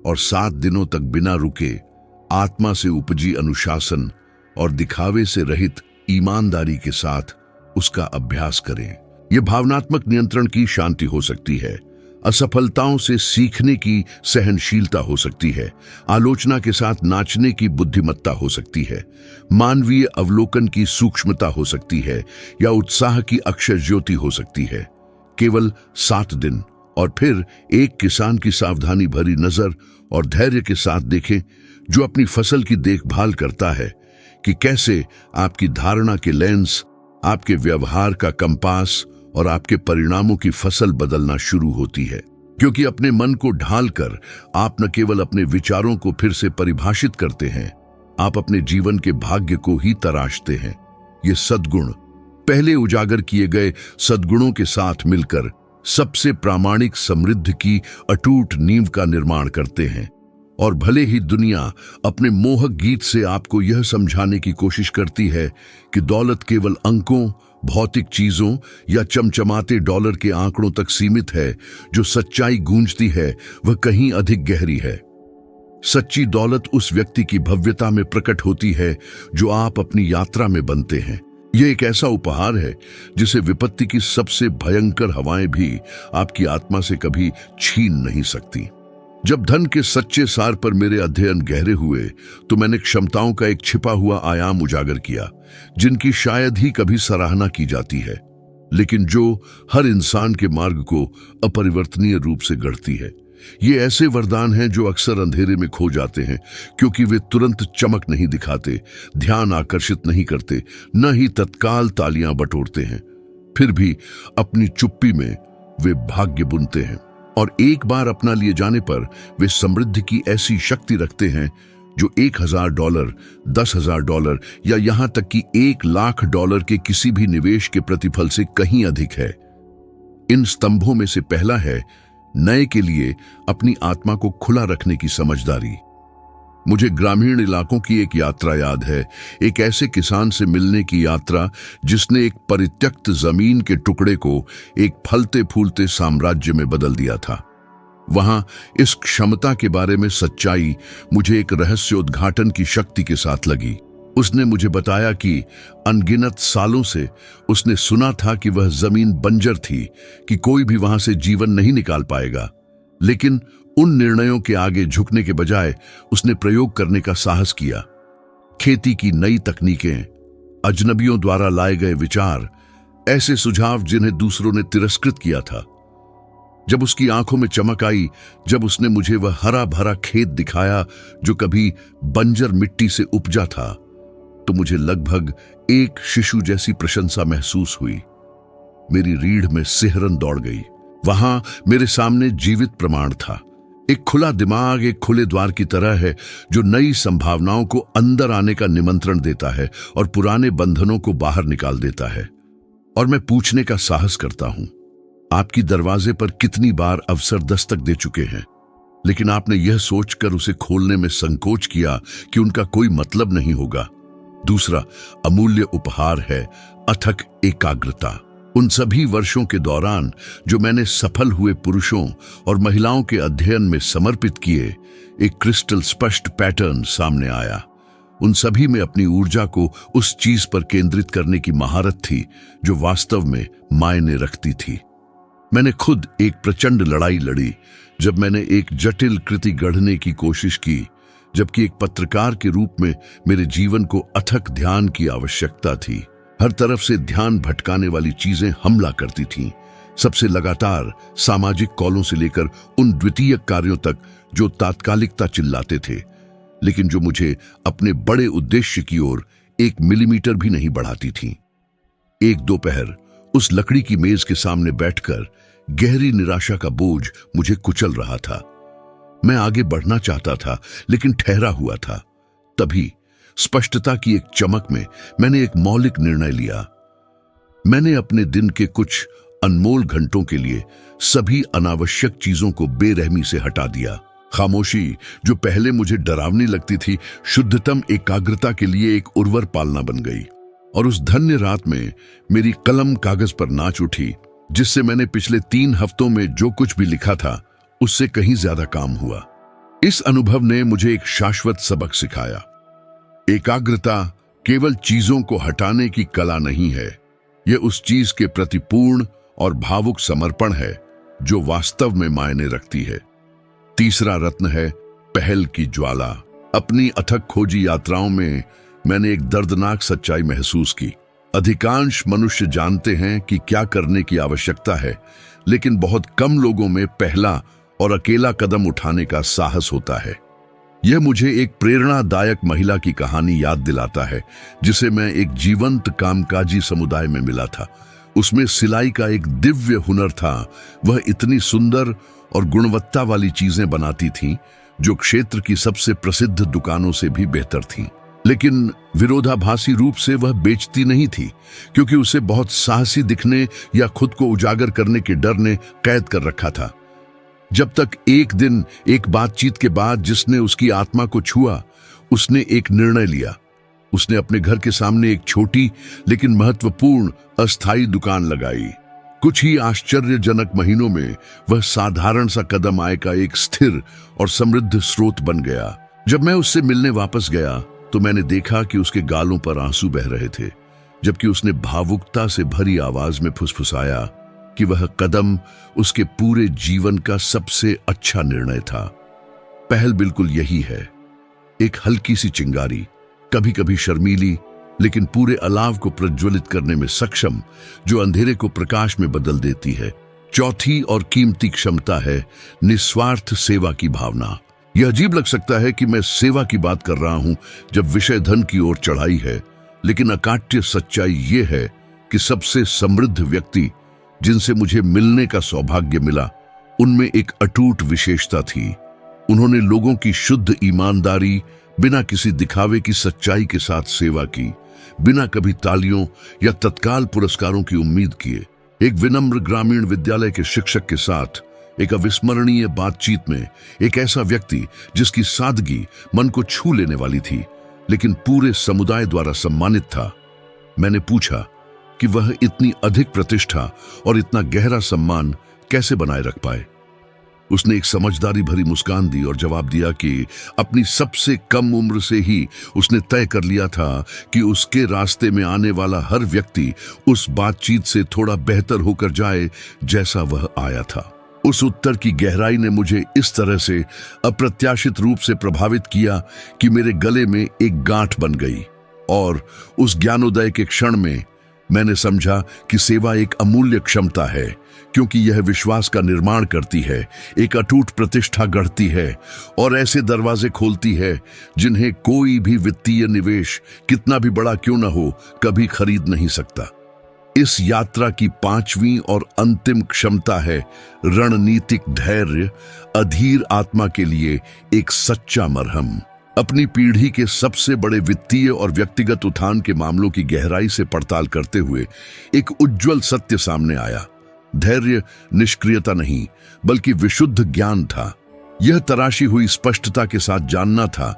और 7 दिनों तक बिना रुके आत्मा से उपजी अनुशासन और दिखावे से रहित ईमानदारी के साथ उसका अभ्यास करें। यह भावनात्मक नियंत्रण की शांति हो सकती है, असफलताओं से सीखने की सहनशीलता हो सकती है, आलोचना के साथ नाचने की बुद्धिमत्ता हो सकती है, मानवीय अवलोकन की सूक्ष्मता हो सकती है, या उत्साह की अक्षर ज्योति हो सकती है। केवल 7 दिन, और फिर एक किसान की सावधानी भरी नजर और धैर्य के साथ देखें, जो अपनी फसल की देखभाल करता है, कि कैसे आपकी धारणा के लेंस, आपके व्यवहार का कंपास और आपके परिणामों की फसल बदलना शुरू होती है। क्योंकि अपने मन को ढालकर आप न केवल अपने विचारों को फिर से परिभाषित करते हैं, आप अपने जीवन के भाग्य को ही तराशते हैं। ये सद्गुण पहले उजागर किए गए सद्गुणों के साथ मिलकर सबसे प्रामाणिक समृद्धि की अटूट नींव का निर्माण करते हैं। और भले ही दुनिया अपने मोहक गीत से आपको यह समझाने की कोशिश करती है कि दौलत केवल अंकों, भौतिक चीजों या चमचमाते डॉलर के आंकड़ों तक सीमित है, जो सच्चाई गूंजती है वह कहीं अधिक गहरी है। सच्ची दौलत उस व्यक्ति की भव्यता में प्रकट होती है जो आप अपनी यात्रा में बनते हैं। यह एक ऐसा उपहार है जिसे विपत्ति की सबसे भयंकर हवाएं भी आपकी आत्मा से कभी छीन नहीं सकती। जब धन के सच्चे सार पर मेरे अध्ययन गहरे हुए, तो मैंने क्षमताओं का एक छिपा हुआ आयाम उजागर किया, जिनकी शायद ही कभी सराहना की जाती है, लेकिन जो हर इंसान के मार्ग को अपरिवर्तनीय रूप से गढ़ती है। ये ऐसे वरदान हैं जो अक्सर अंधेरे में खो जाते हैं, क्योंकि वे तुरंत चमक नहीं दिखाते, ध्यान आकर्षित नहीं करते, न ही तत्काल तालियां बटोरते हैं। फिर भी अपनी चुप्पी में वे भाग्य बुनते हैं, और एक बार अपना लिए जाने पर वे समृद्धि की ऐसी शक्ति रखते हैं जो $1000, $10,000 या यहां तक कि $1,00,000 के किसी भी निवेश के प्रतिफल से कहीं अधिक है। इन स्तंभों में से पहला है नए के लिए अपनी आत्मा को खुला रखने की समझदारी। मुझे ग्रामीण इलाकों की एक यात्रा याद है, एक ऐसे किसान से मिलने की यात्रा जिसने एक परित्यक्त जमीन के टुकड़े को एक फलते फूलते साम्राज्य में बदल दिया था। वहां इस क्षमता के बारे में सच्चाई मुझे एक रहस्योद्घाटन की शक्ति के साथ लगी। उसने मुझे बताया कि अनगिनत सालों से उसने सुना था कि वह जमीन बंजर थी, कि कोई भी वहां से जीवन नहीं निकाल पाएगा, लेकिन उन निर्णयों के आगे झुकने के बजाय उसने प्रयोग करने का साहस किया। खेती की नई तकनीकें, अजनबियों द्वारा लाए गए विचार, ऐसे सुझाव जिन्हें दूसरों ने तिरस्कृत किया था। जब उसकी आंखों में चमक आई, जब उसने मुझे वह हरा भरा खेत दिखाया जो कभी बंजर मिट्टी से उपजा था, तो मुझे लगभग एक शिशु जैसी प्रशंसा महसूस हुई। मेरी रीढ़ में सिहरन दौड़ गई। वहां मेरे सामने जीवित प्रमाण था। एक खुला दिमाग एक खुले द्वार की तरह है, जो नई संभावनाओं को अंदर आने का निमंत्रण देता है और पुराने बंधनों को बाहर निकाल देता है। और मैं पूछने का साहस करता हूं, आपकी दरवाजे पर कितनी बार अवसर दस्तक दे चुके हैं, लेकिन आपने यह सोचकर उसे खोलने में संकोच किया कि उनका कोई मतलब नहीं होगा। दूसरा अमूल्य उपहार है अथक एकाग्रता। उन सभी वर्षों के दौरान जो मैंने सफल हुए पुरुषों और महिलाओं के अध्ययन में समर्पित किए, एक क्रिस्टल स्पष्ट पैटर्न सामने आया। उन सभी में अपनी ऊर्जा को उस चीज पर केंद्रित करने की महारत थी जो वास्तव में मायने रखती थी। मैंने खुद एक प्रचंड लड़ाई लड़ी जब मैंने एक जटिल कृति गढ़ने की कोशिश की, जबकि एक पत्रकार के रूप में मेरे जीवन को अथक ध्यान की आवश्यकता थी। हर तरफ से ध्यान भटकाने वाली चीजें हमला करती थीं, सबसे लगातार सामाजिक कॉलों से लेकर उन द्वितीय कार्यों तक जो तात्कालिकता चिल्लाते थे, लेकिन जो मुझे अपने बड़े उद्देश्य की ओर 1 मिलीमीटर भी नहीं बढ़ाती थीं। एक दोपहर उस लकड़ी की मेज के सामने बैठकर गहरी निराशा का बोझ मुझे कुचल रहा था। मैं आगे बढ़ना चाहता था, लेकिन ठहरा हुआ था। तभी स्पष्टता की एक चमक में मैंने एक मौलिक निर्णय लिया। मैंने अपने दिन के कुछ अनमोल घंटों के लिए सभी अनावश्यक चीजों को बेरहमी से हटा दिया। खामोशी, जो पहले मुझे डरावनी लगती थी, शुद्धतम एकाग्रता के लिए एक उर्वर पालना बन गई। और उस धन्य रात में मेरी कलम कागज पर नाच उठी, जिससे मैंने पिछले 3 हफ्तों में जो कुछ भी लिखा था उससे कहीं ज्यादा काम हुआ। इस अनुभव ने मुझे एक शाश्वत सबक सिखाया। एकाग्रता केवल चीजों को हटाने की कला नहीं है, यह उस चीज के प्रति पूर्ण और भावुक समर्पण है जो वास्तव में मायने रखती है। तीसरा रत्न है पहल की ज्वाला। अपनी अथक खोजी यात्राओं में मैंने एक दर्दनाक सच्चाई महसूस की। अधिकांश मनुष्य जानते हैं कि क्या करने की आवश्यकता है, लेकिन बहुत कम लोगों में पहला और अकेला कदम उठाने का साहस होता है। यह मुझे एक प्रेरणादायक महिला की कहानी याद दिलाता है, जिसे मैं एक जीवंत कामकाजी समुदाय में मिला था। उसमें सिलाई का एक दिव्य हुनर था। वह इतनी सुंदर और गुणवत्ता वाली चीजें बनाती थीं, जो क्षेत्र की सबसे प्रसिद्ध दुकानों से भी बेहतर थीं। लेकिन विरोधाभासी रूप से वह बेचती नहीं थी, क्योंकि उसे बहुत साहसी दिखने या खुद को उजागर करने के डर ने कैद कर रखा था। जब तक एक दिन एक बातचीत के बाद जिसने उसकी आत्मा को छुआ, उसने एक निर्णय लिया। उसने अपने घर के सामने एक छोटी लेकिन महत्वपूर्ण अस्थायी दुकान लगाई। कुछ ही आश्चर्यजनक महीनों में वह साधारण सा कदम आय का एक स्थिर और समृद्ध स्रोत बन गया। जब मैं उससे मिलने वापस गया तो मैंने देखा कि उसके गालों पर आंसू बह रहे थे, जबकि उसने भावुकता से भरी आवाज में फुसफुसाया कि वह कदम उसके पूरे जीवन का सबसे अच्छा निर्णय था। पहल बिल्कुल यही है, एक हल्की सी चिंगारी, कभी कभी शर्मीली, लेकिन पूरे अलाव को प्रज्वलित करने में सक्षम, जो अंधेरे को प्रकाश में बदल देती है। चौथी और कीमती क्षमता है निस्वार्थ सेवा की भावना। यह अजीब लग सकता है कि मैं सेवा की बात कर रहा हूं जब विषय धन की ओर चढ़ाई है, लेकिन अकाट्य सच्चाई यह है कि सबसे समृद्ध व्यक्ति जिनसे मुझे मिलने का सौभाग्य मिला, उनमें एक अटूट विशेषता थी। उन्होंने लोगों की शुद्ध ईमानदारी, बिना किसी दिखावे की सच्चाई के साथ सेवा की, बिना कभी तालियों या तत्काल पुरस्कारों की उम्मीद किए। एक विनम्र ग्रामीण विद्यालय के शिक्षक के साथ एक अविस्मरणीय बातचीत में एक ऐसा व्यक्ति जिसकी सादगी मन को छू लेने वाली थी, लेकिन पूरे समुदाय द्वारा सम्मानित था। मैंने पूछा कि वह इतनी अधिक प्रतिष्ठा और इतना गहरा सम्मान कैसे बनाए रख पाए। उसने एक समझदारी भरी मुस्कान दी और जवाब दिया कि अपनी सबसे कम उम्र से ही उसने तय कर लिया था कि उसके रास्ते में आने वाला हर व्यक्ति उस बातचीत से थोड़ा बेहतर होकर जाए जैसा वह आया था। उस उत्तर की गहराई ने मुझे इस तरह से अप्रत्याशित रूप से प्रभावित किया कि मेरे गले में एक गांठ बन गई, और उस ज्ञानोदय के क्षण में मैंने समझा कि सेवा एक अमूल्य क्षमता है, क्योंकि यह विश्वास का निर्माण करती है, एक अटूट प्रतिष्ठा गढ़ती है और ऐसे दरवाजे खोलती है जिन्हें कोई भी वित्तीय निवेश, कितना भी बड़ा क्यों न हो, कभी खरीद नहीं सकता। इस यात्रा की 5वीं और अंतिम क्षमता है रणनीतिक धैर्य, अधीर आत्मा के लिए एक सच्चा मरहम। अपनी पीढ़ी के सबसे बड़े वित्तीय और व्यक्तिगत उत्थान के मामलों की गहराई से पड़ताल करते हुए एक उज्जवल सत्य सामने आया। धैर्य निष्क्रियता नहीं, बल्कि विशुद्ध ज्ञान था। यह तराशी हुई स्पष्टता के साथ जानना था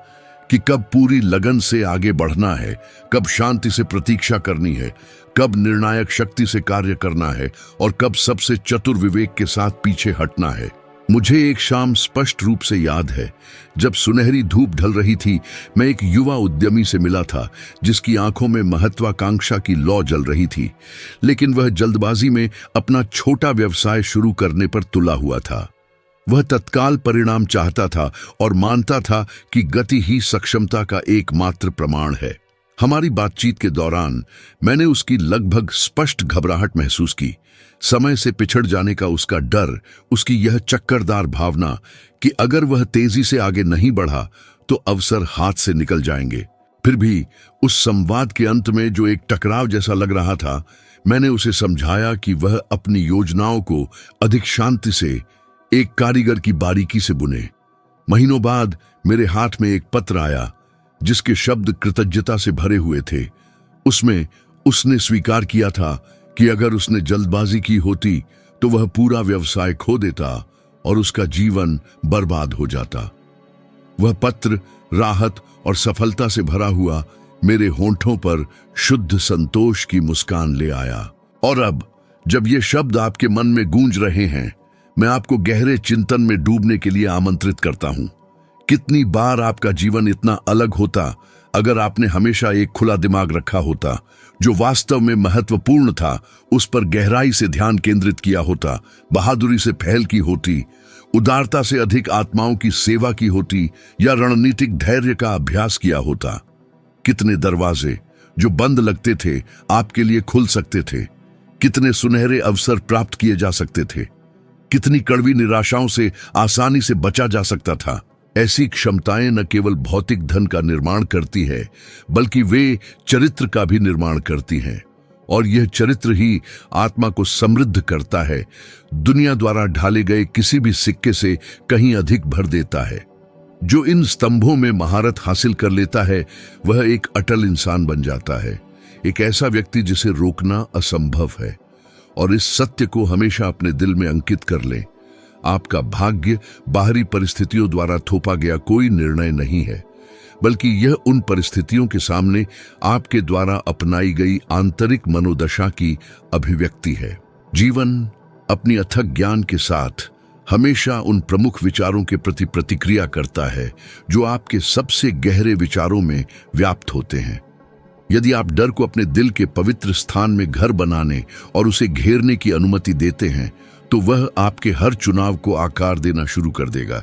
कि कब पूरी लगन से आगे बढ़ना है, कब शांति से प्रतीक्षा करनी है, कब निर्णायक शक्ति से कार्य करना है और कब सबसे चतुर विवेक के साथ पीछे हटना है। मुझे एक शाम स्पष्ट रूप से याद है, जब सुनहरी धूप ढल रही थी। मैं एक युवा उद्यमी से मिला था जिसकी आंखों में महत्वाकांक्षा की लौ जल रही थी, लेकिन वह जल्दबाजी में अपना छोटा व्यवसाय शुरू करने पर तुला हुआ था। वह तत्काल परिणाम चाहता था और मानता था कि गति ही सक्षमता का एकमात्र प्रमाण है। हमारी बातचीत के दौरान मैंने उसकी लगभग स्पष्ट घबराहट महसूस की। समय से पिछड़ जाने का उसका डर, उसकी यह चक्करदार भावना कि अगर वह तेजी से आगे नहीं बढ़ा तो अवसर हाथ से निकल जाएंगे। फिर भी उस संवाद के अंत में जो एक टकराव जैसा लग रहा था, मैंने उसे समझाया कि वह अपनी योजनाओं को अधिक शांति से, एक कारीगर की बारीकी से बुने। महीनों बाद मेरे हाथ में एक पत्र आया जिसके शब्द कृतज्ञता से भरे हुए थे। उसमें उसने स्वीकार किया था कि अगर उसने जल्दबाजी की होती तो वह पूरा व्यवसाय खो देता और उसका जीवन बर्बाद हो जाता। वह पत्र राहत और सफलता से भरा हुआ मेरे होंठों पर शुद्ध संतोष की मुस्कान ले आया। और अब जब ये शब्द आपके मन में गूंज रहे हैं, मैं आपको गहरे चिंतन में डूबने के लिए आमंत्रित करता हूं। कितनी बार आपका जीवन इतना अलग होता अगर आपने हमेशा एक खुला दिमाग रखा होता, जो वास्तव में महत्वपूर्ण था उस पर गहराई से ध्यान केंद्रित किया होता, बहादुरी से पहल की होती, उदारता से अधिक आत्माओं की सेवा की होती या रणनीतिक धैर्य का अभ्यास किया होता। कितने दरवाजे जो बंद लगते थे आपके लिए खुल सकते थे, कितने सुनहरे अवसर प्राप्त किए जा सकते थे, कितनी कड़वी निराशाओं से आसानी से बचा जा सकता था। ऐसी क्षमताएं न केवल भौतिक धन का निर्माण करती है, बल्कि वे चरित्र का भी निर्माण करती हैं, और यह चरित्र ही आत्मा को समृद्ध करता है, दुनिया द्वारा ढाले गए किसी भी सिक्के से कहीं अधिक भर देता है। जो इन स्तंभों में महारत हासिल कर लेता है वह एक अटल इंसान बन जाता है, एक ऐसा व्यक्ति जिसे रोकना असंभव है। और इस सत्य को हमेशा अपने दिल में अंकित कर लें, आपका भाग्य बाहरी परिस्थितियों द्वारा थोपा गया कोई निर्णय नहीं है, बल्कि यह उन परिस्थितियों के सामने आपके द्वारा अपनाई गई आंतरिक मनोदशा की अभिव्यक्ति है। जीवन अपनी अथक ज्ञान के साथ हमेशा उन प्रमुख विचारों के प्रति प्रतिक्रिया करता है जो आपके सबसे गहरे विचारों में व्याप्त होते हैं। यदि आप डर को अपने दिल के पवित्र स्थान में घर बनाने और उसे घेरने की अनुमति देते हैं, तो वह आपके हर चुनाव को आकार देना शुरू कर देगा,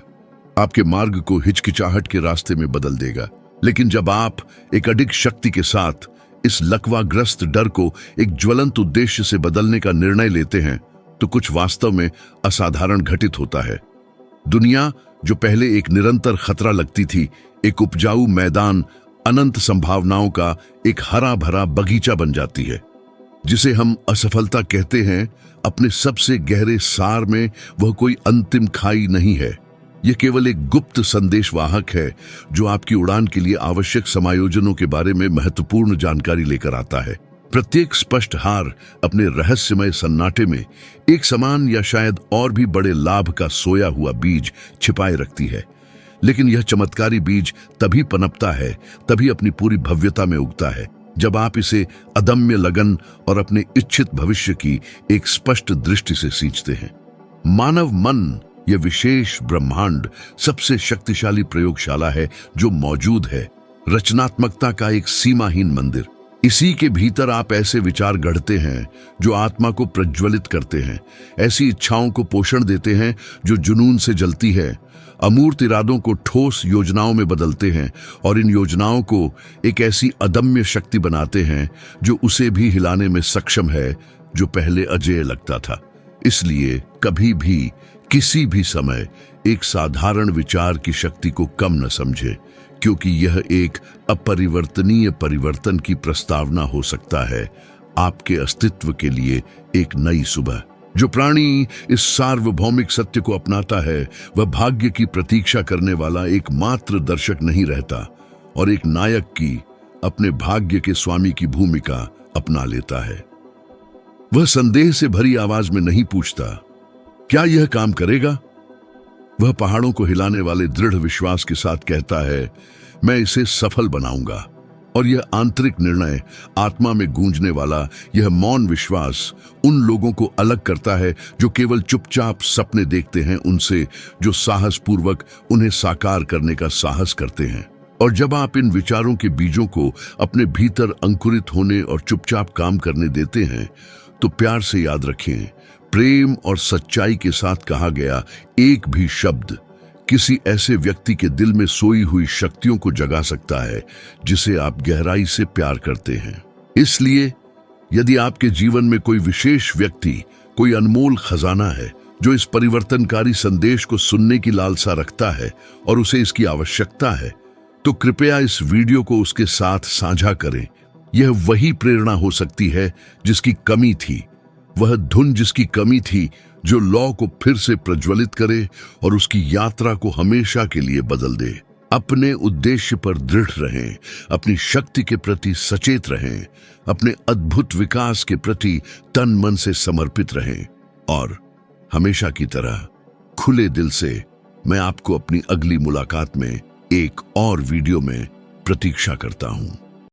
आपके मार्ग को हिचकिचाहट के रास्ते में बदल देगा। लेकिन जब आप एक अडिग शक्ति के साथ इस लकवाग्रस्त डर को एक ज्वलंत उद्देश्य से बदलने का निर्णय लेते हैं, तो कुछ वास्तव में असाधारण घटित होता है। दुनिया जो पहले एक निरंतर खतरा लगती थी, एक उपजाऊ मैदान अनंत संभावनाओं का एक हरा भरा बगीचा बन जाती है। जिसे हम असफलता कहते हैं, अपने सबसे गहरे सार में वह कोई अंतिम खाई नहीं है। यह केवल एक गुप्त संदेशवाहक है जो आपकी उड़ान के लिए आवश्यक समायोजनों के बारे में महत्वपूर्ण जानकारी लेकर आता है। प्रत्येक स्पष्ट हार अपने रहस्यमय सन्नाटे में एक समान या शायद और भी बड़े लाभ का सोया हुआ बीज छिपाए रखती है। लेकिन यह चमत्कारी बीज तभी पनपता है, तभी अपनी पूरी भव्यता में उगता है, जब आप इसे अदम्य लगन और अपने इच्छित भविष्य की एक स्पष्ट दृष्टि से सींचते हैं। मानव मन, यह विशेष ब्रह्मांड, सबसे शक्तिशाली प्रयोगशाला है जो मौजूद है, रचनात्मकता का एक सीमाहीन मंदिर। इसी के भीतर आप ऐसे विचार गढ़ते हैं जो आत्मा को प्रज्वलित करते हैं, ऐसी इच्छाओं को पोषण देते हैं जो जुनून से जलती है, अमूर्त इरादों को ठोस योजनाओं में बदलते हैं और इन योजनाओं को एक ऐसी अदम्य शक्ति बनाते हैं जो उसे भी हिलाने में सक्षम है जो पहले अजेय लगता था। इसलिए कभी भी किसी भी समय एक साधारण विचार की शक्ति को कम न समझे, क्योंकि यह एक अपरिवर्तनीय परिवर्तन की प्रस्तावना हो सकता है, आपके अस्तित्व के लिए एक नई सुबह। जो प्राणी इस सार्वभौमिक सत्य को अपनाता है वह भाग्य की प्रतीक्षा करने वाला एकमात्र दर्शक नहीं रहता और एक नायक की, अपने भाग्य के स्वामी की भूमिका अपना लेता है। वह संदेह से भरी आवाज में नहीं पूछता, क्या यह काम करेगा? वह पहाड़ों को हिलाने वाले दृढ़ विश्वास के साथ कहता है, मैं इसे सफल बनाऊंगा। और यह आंतरिक निर्णय, आत्मा में गूंजने वाला यह मौन विश्वास उन लोगों को अलग करता है जो केवल चुपचाप सपने देखते हैं उनसे जो साहसपूर्वक उन्हें साकार करने का साहस करते हैं। और जब आप इन विचारों के बीजों को अपने भीतर अंकुरित होने और चुपचाप काम करने देते हैं, तो प्यार से याद रखें, प्रेम और सच्चाई के साथ कहा गया एक भी शब्द किसी ऐसे व्यक्ति के दिल में सोई हुई शक्तियों को जगा सकता है जिसे आप गहराई से प्यार करते हैं। इसलिए यदि आपके जीवन में कोई विशेष व्यक्ति, कोई अनमोल खजाना है जो इस परिवर्तनकारी संदेश को सुनने की लालसा रखता है और उसे इसकी आवश्यकता है, तो कृपया इस वीडियो को उसके साथ साझा करें। यह वही प्रेरणा हो सकती है जिसकी कमी थी, वह धुन जिसकी कमी थी, जो लौ को फिर से प्रज्वलित करे और उसकी यात्रा को हमेशा के लिए बदल दे। अपने उद्देश्य पर दृढ़ रहें, अपनी शक्ति के प्रति सचेत रहें, अपने अद्भुत विकास के प्रति तन मन से समर्पित रहें और हमेशा की तरह खुले दिल से मैं आपको अपनी अगली मुलाकात में एक और वीडियो में प्रतीक्षा करता हूं।